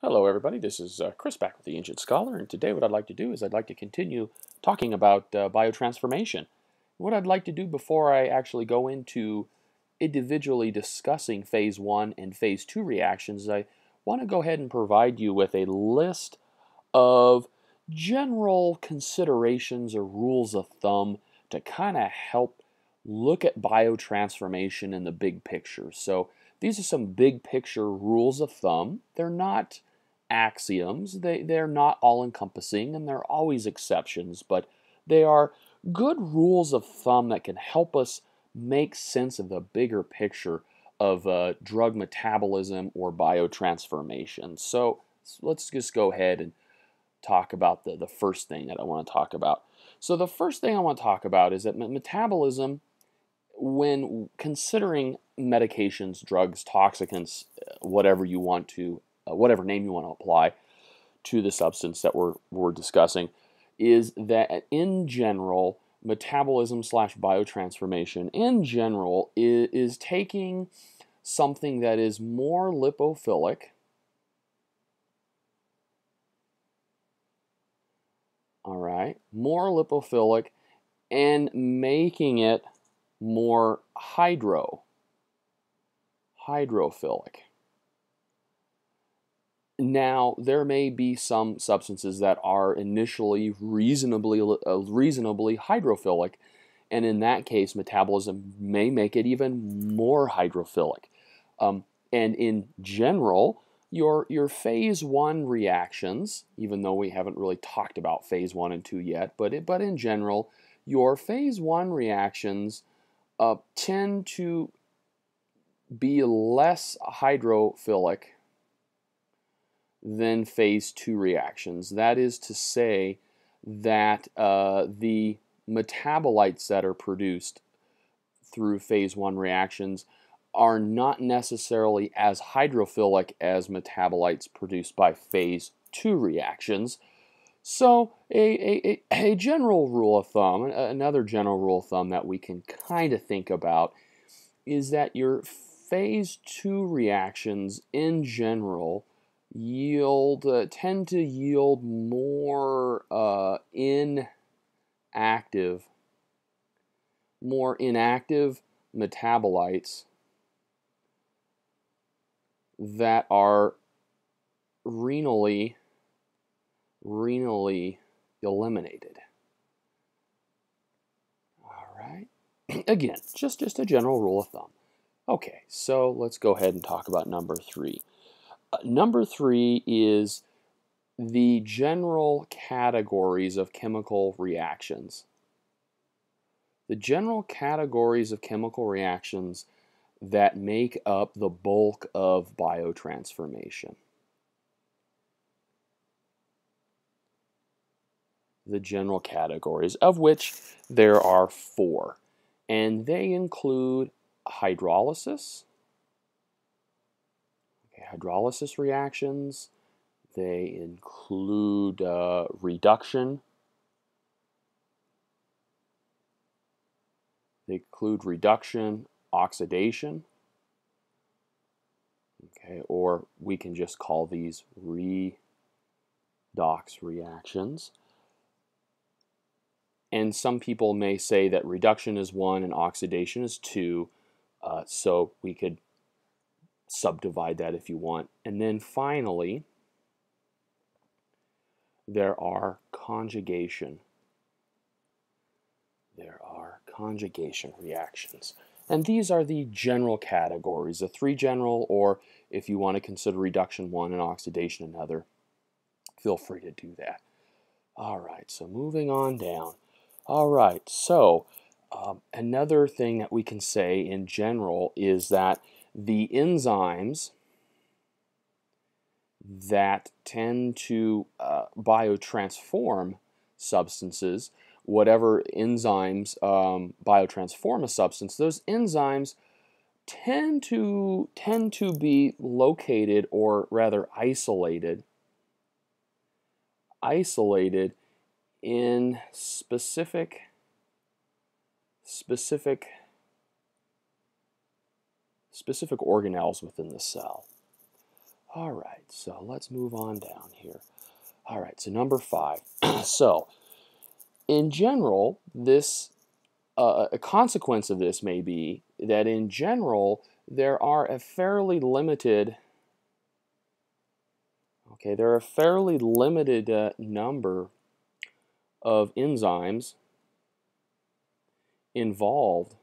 Hello everybody, this is Chris back with the Ancient Scholar, and today what I'd like to do is I'd like to continue talking about biotransformation. What I'd like to do before I actually go into individually discussing phase 1 and phase 2 reactions is I want to go ahead and provide you with a list of general considerations or rules of thumb to kind of help look at biotransformation in the big picture. So these are some big picture rules of thumb. They're not axioms. They're not all-encompassing, and there are always exceptions, but they are good rules of thumb that can help us make sense of the bigger picture of drug metabolism or biotransformation. So let's just go ahead and talk about the first thing that I want to talk about. So the first thing I want to talk about is that metabolism, when considering medications, drugs, toxicants, whatever you want to whatever name you want to apply to the substance that we're discussing, is that in general, metabolism slash biotransformation in general is taking something that is more lipophilic, all right, more lipophilic, and making it more hydrophilic. Now, there may be some substances that are initially reasonably hydrophilic, and in that case, metabolism may make it even more hydrophilic. And in general, your phase 1 reactions, even though we haven't really talked about phase 1 and 2 yet, but in general, your phase 1 reactions tend to be less hydrophilic than phase 2 reactions. That is to say that the metabolites that are produced through phase 1 reactions are not necessarily as hydrophilic as metabolites produced by phase 2 reactions. So a general rule of thumb, another general rule of thumb that we can kind of think about is that your phase 2 reactions in general tend to yield more inactive metabolites that are renally eliminated. All right. Again, just a general rule of thumb. Okay, so let's go ahead and talk about number 3. Number 3 is the general categories of chemical reactions. The general categories of chemical reactions that make up the bulk of biotransformation. The general categories, of which there are 4, and they include hydrolysis, hydrolysis reactions. They include reduction. They include reduction, oxidation. Okay, or we can just call these redox reactions. And some people may say that reduction is 1 and oxidation is 2, so we could subdivide that if you want. And then finally, there are conjugation. There are conjugation reactions. And these are the general categories, the 3 general, or if you want to consider reduction 1 and oxidation another, feel free to do that. All right, so moving on down. All right, so another thing that we can say in general is that the enzymes that tend to biotransform substances, whatever enzymes biotransform a substance, those enzymes tend to be located, or rather isolated in specific organelles within the cell. All right, so let's move on down here. All right, so number 5. So, in general, a consequence of this may be that in general, there are a fairly limited number of enzymes involved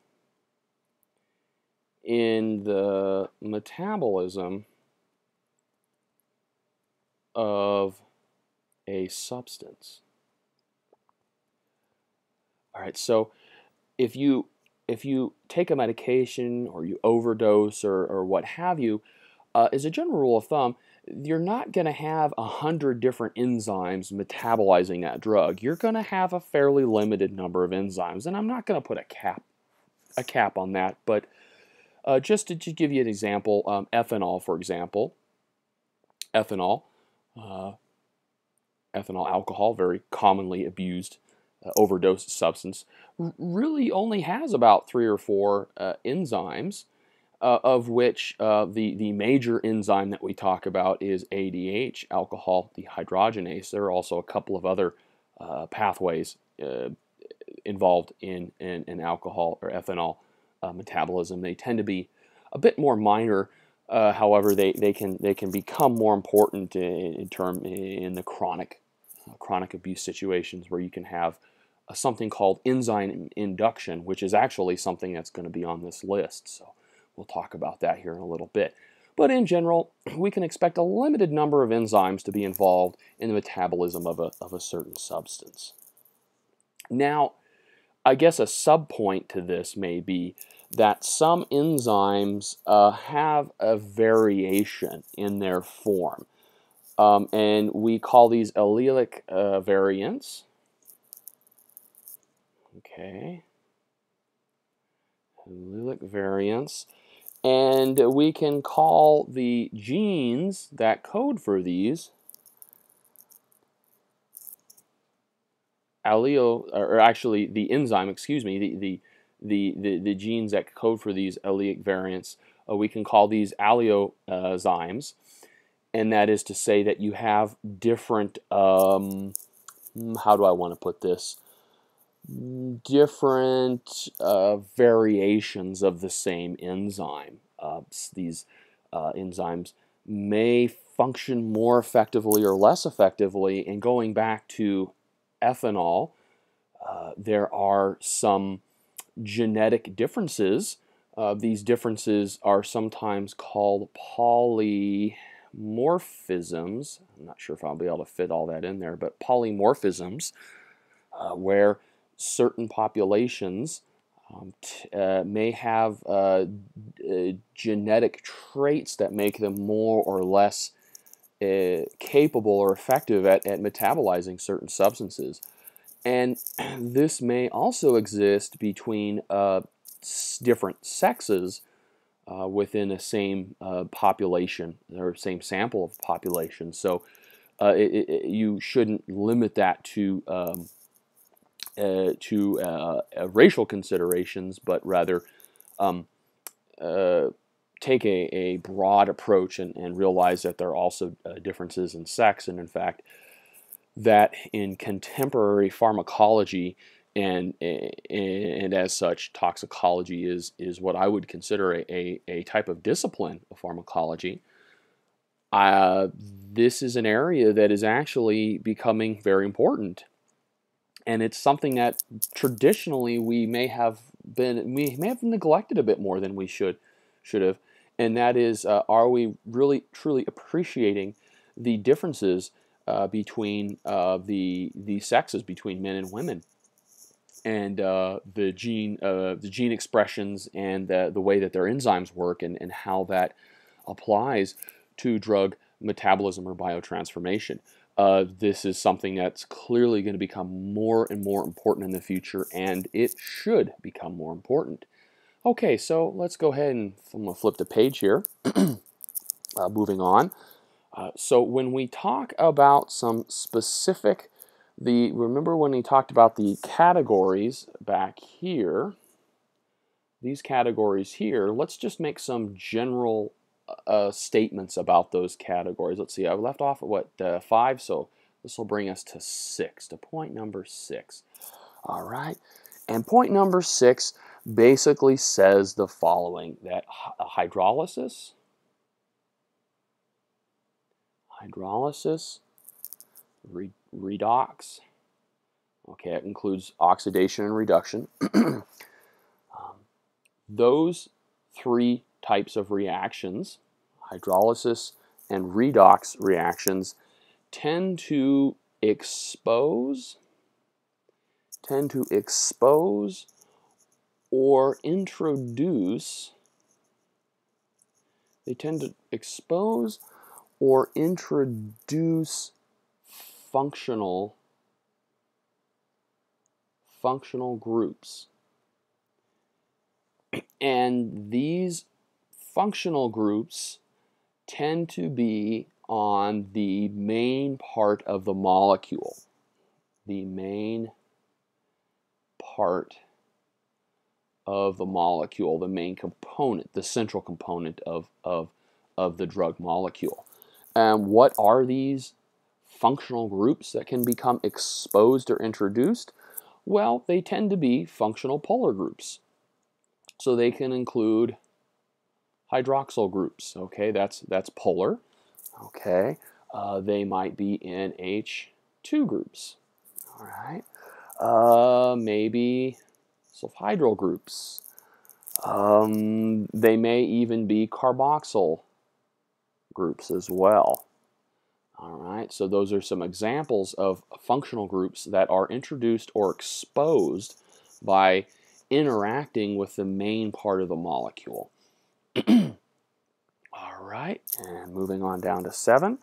in the metabolism of a substance. All right, so if you take a medication or you overdose or what have you, as a general rule of thumb, you're not going to have 100 different enzymes metabolizing that drug. You're going to have a fairly limited number of enzymes, and I'm not going to put a cap on that, but just to give you an example, ethanol, for example, ethanol alcohol, very commonly abused overdose substance, really only has about 3 or 4 enzymes, of which the major enzyme that we talk about is ADH, alcohol dehydrogenase. There are also a couple of other pathways involved in alcohol or ethanol metabolism. They tend to be a bit more minor. However, they can become more important in the chronic abuse situations where you can have something called enzyme induction, which is actually something that's going to be on this list. So we'll talk about that here in a little bit. But in general, we can expect a limited number of enzymes to be involved in the metabolism of a certain substance. Now, I guess a subpoint to this may be that some enzymes have a variation in their form. And we call these allelic variants. Okay. Allelic variants. And we can call the genes that code for these or actually the enzyme, excuse me, the genes that code for these allelic variants, we can call these alleozymes. And that is to say that you have different, how do I want to put this? Different variations of the same enzyme. These enzymes may function more effectively or less effectively. And going back to ethanol, there are some genetic differences. These differences are sometimes called polymorphisms. I'm not sure if I'll be able to fit all that in there, but polymorphisms, where certain populations may have genetic traits that make them more or less capable or effective at metabolizing certain substances. And this may also exist between different sexes within a same population or same sample of population. So you shouldn't limit that to racial considerations, but rather take a broad approach and realize that there are also differences in sex, and in fact that in contemporary pharmacology and as such toxicology is what I would consider a type of discipline of pharmacology. This is an area that is actually becoming very important, and it's something that traditionally we may have neglected a bit more than we should have, and that is, are we really truly appreciating the differences between the sexes, between men and women, and the gene expressions and the way that their enzymes work, and how that applies to drug metabolism or biotransformation. This is something that's clearly going to become more and more important in the future, and it should become more important. Okay, so let's go ahead and I'm going to flip the page here. Moving on. So when we talk about some specific, remember when we talked about the categories back here, these categories here, let's just make some general statements about those categories. Let's see, I left off at what, 5, so this will bring us to 6, to point number 6. All right, and point number 6 basically says the following, that hydrolysis, redox, okay, it includes oxidation and reduction. Those 3 types of reactions, hydrolysis and redox reactions, tend to expose or introduce, functional groups. And these functional groups tend to be on the main part of the molecule. The main part of the molecule, the main component, the central component of the drug molecule. And what are these functional groups that can become exposed or introduced? Well, they tend to be functional polar groups. So they can include hydroxyl groups. Okay, that's polar. Okay, they might be NH2 groups. All right, maybe sulfhydryl groups. They may even be carboxyl groups as well. All right, so those are some examples of functional groups that are introduced or exposed by interacting with the main part of the molecule. All right, and moving on down to 7.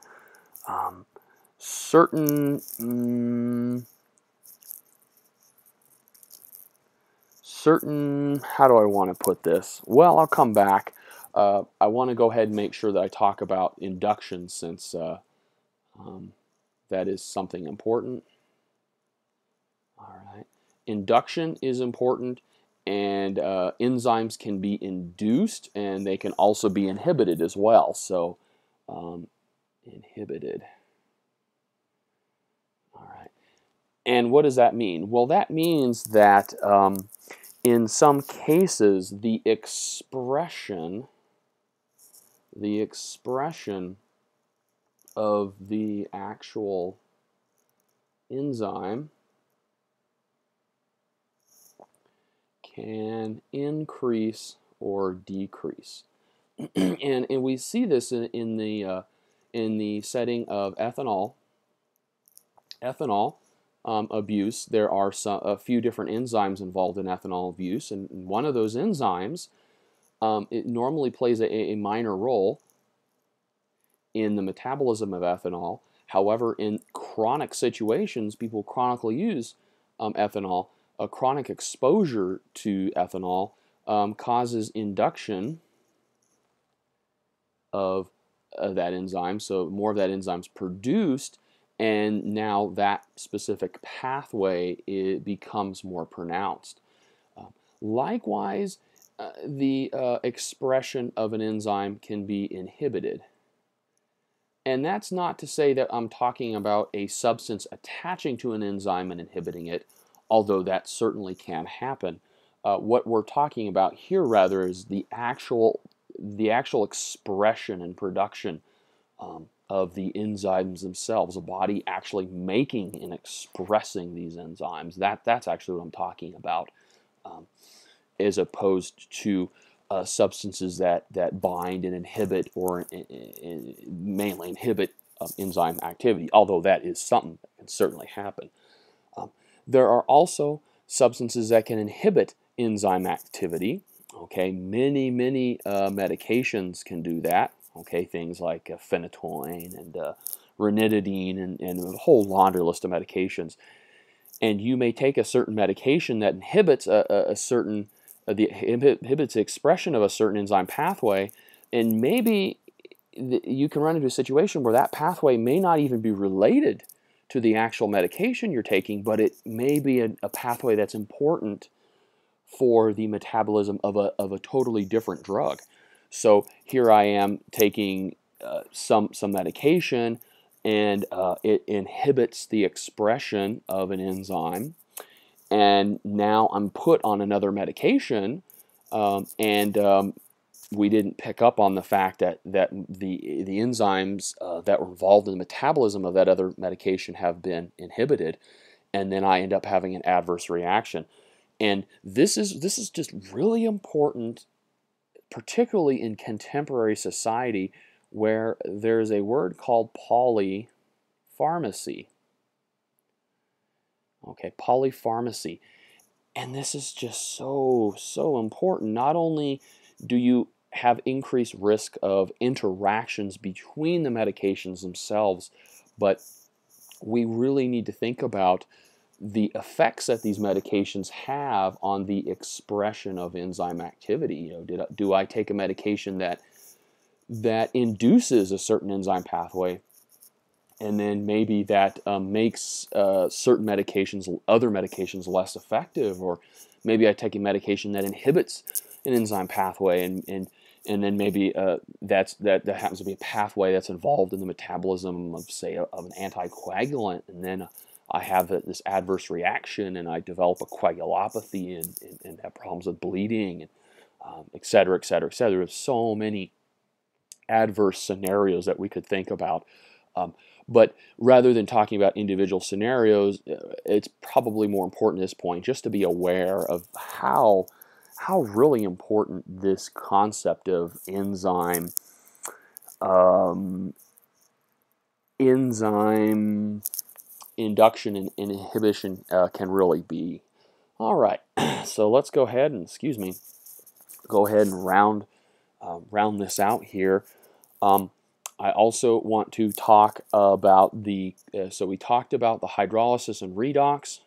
Certain how do I want to put this? Well, I'll come back. I want to go ahead and make sure that I talk about induction, since that is something important. All right, induction is important, and enzymes can be induced, and they can also be inhibited as well. So inhibited. All right, and what does that mean? Well, that means that in some cases the expression of the actual enzyme can increase or decrease. and we see this in the setting of ethanol abuse. There are a few different enzymes involved in ethanol abuse, and one of those enzymes, it normally plays a minor role in the metabolism of ethanol. However, in chronic situations, people chronically use ethanol. A chronic exposure to ethanol causes induction of that enzyme, so more of that enzyme is produced, and now that specific pathway, it becomes more pronounced. Likewise, the expression of an enzyme can be inhibited. And that's not to say that I'm talking about a substance attaching to an enzyme and inhibiting it, although that certainly can happen. What we're talking about here, rather, is the actual expression and production of the enzymes themselves, the body actually making and expressing these enzymes. That's actually what I'm talking about, as opposed to substances that bind and inhibit, or mainly inhibit enzyme activity, although that is something that can certainly happen. There are also substances that can inhibit enzyme activity. Okay, many medications can do that. Okay, things like phenytoin and ranitidine and a whole laundry list of medications. And you may take a certain medication that inhibits inhibits the expression of a certain enzyme pathway, and maybe you can run into a situation where that pathway may not even be related to the actual medication you're taking, but it may be a pathway that's important for the metabolism of a totally different drug. So here I am taking some medication, and it inhibits the expression of an enzyme. And now I'm put on another medication, and we didn't pick up on the fact that the enzymes that were involved in the metabolism of that other medication have been inhibited, and then I end up having an adverse reaction. And this is just really important, particularly in contemporary society, where there's a word called polypharmacy. Okay, polypharmacy. And this is just so important. Not only do you have increased risk of interactions between the medications themselves, but we really need to think about the effects that these medications have on the expression of enzyme activity. You know, do I take a medication that induces a certain enzyme pathway, and then maybe that makes certain medications, other medications, less effective, or maybe I take a medication that inhibits an enzyme pathway, and then maybe that happens to be a pathway that's involved in the metabolism of, say, of an anticoagulant, and then I have this adverse reaction, and I develop a coagulopathy, and have problems with bleeding, and et cetera, et cetera, et cetera. There's so many adverse scenarios that we could think about. But rather than talking about individual scenarios, it's probably more important at this point just to be aware of how really important this concept of enzyme induction and inhibition can really be. All right, so let's go ahead and, go ahead and round this out here. I also want to talk about so we talked about the hydrolysis and redox,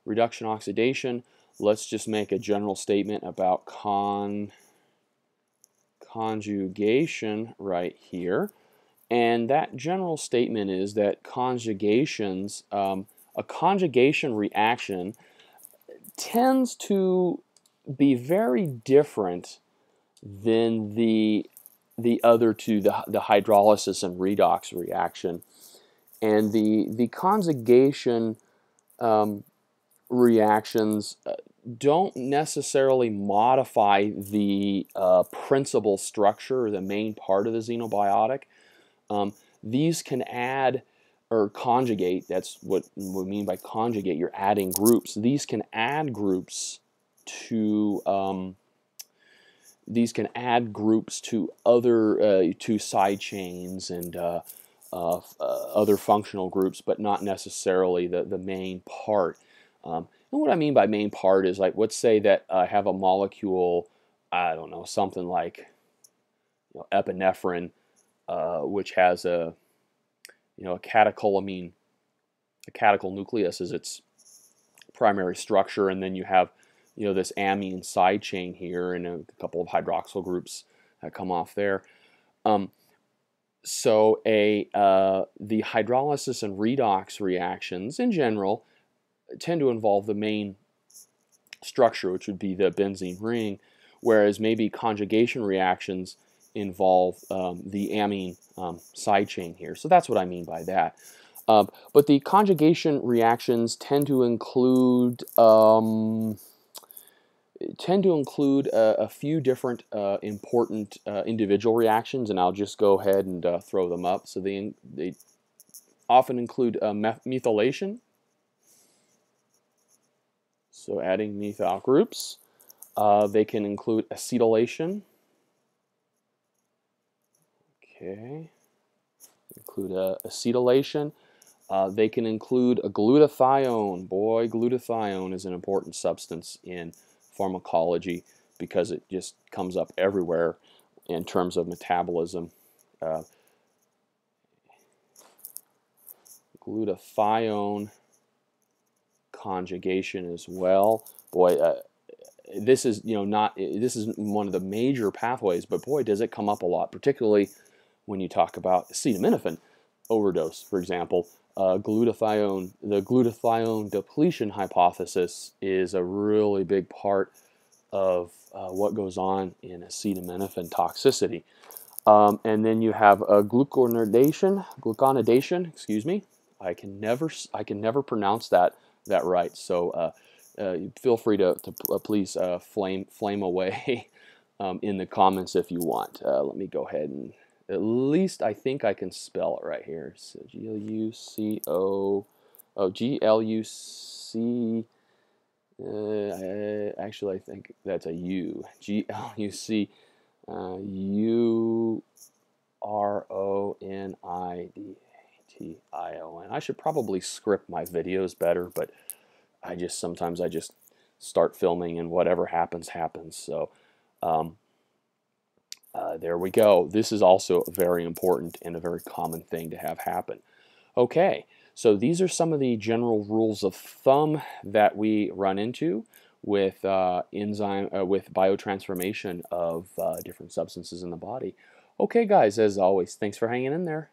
reduction oxidation. Let's just make a general statement about conjugation right here. And that general statement is that conjugations, a conjugation reaction tends to be very different than the other two, the hydrolysis and redox reaction. And the conjugation reactions don't necessarily modify the principal structure or the main part of the xenobiotic. These can add or conjugate. That's what we mean by conjugate. You're adding groups. These can add groups to other to side chains and other functional groups, but not necessarily the main part. And what I mean by main part is, like, let's say that I have a molecule, I don't know, something like, epinephrine, which has a catecholamine, a catechol nucleus is its primary structure, and then you have this amine side chain here and a couple of hydroxyl groups that come off there. So the hydrolysis and redox reactions in general tend to involve the main structure, which would be the benzene ring, whereas maybe conjugation reactions involve the amine side chain here. So that's what I mean by that. But the conjugation reactions tend to include a few different important individual reactions, and I'll just go ahead and throw them up. So they often include methylation, so adding methyl groups. They can include acetylation. Okay, include acetylation. They can include a glutathione. Boy, glutathione is an important substance in pharmacology because it just comes up everywhere in terms of metabolism. Glutathione conjugation as well. Boy, this is this is one of the major pathways, but boy, does it come up a lot, particularly when you talk about acetaminophen overdose, for example. The glutathione depletion hypothesis is a really big part of what goes on in acetaminophen toxicity. And then you have a gluconidation, excuse me. I can never pronounce that right. So feel free to please flame away in the comments if you want. Let me go ahead and at least I think I can spell it right here. So Gluc. Actually, I think that's a U. Gluronidation. I should probably script my videos better, but sometimes I just start filming and whatever happens happens. So there we go. This is also very important and a very common thing to have happen. Okay, so these are some of the general rules of thumb that we run into with with biotransformation of different substances in the body. Okay, guys, as always, thanks for hanging in there.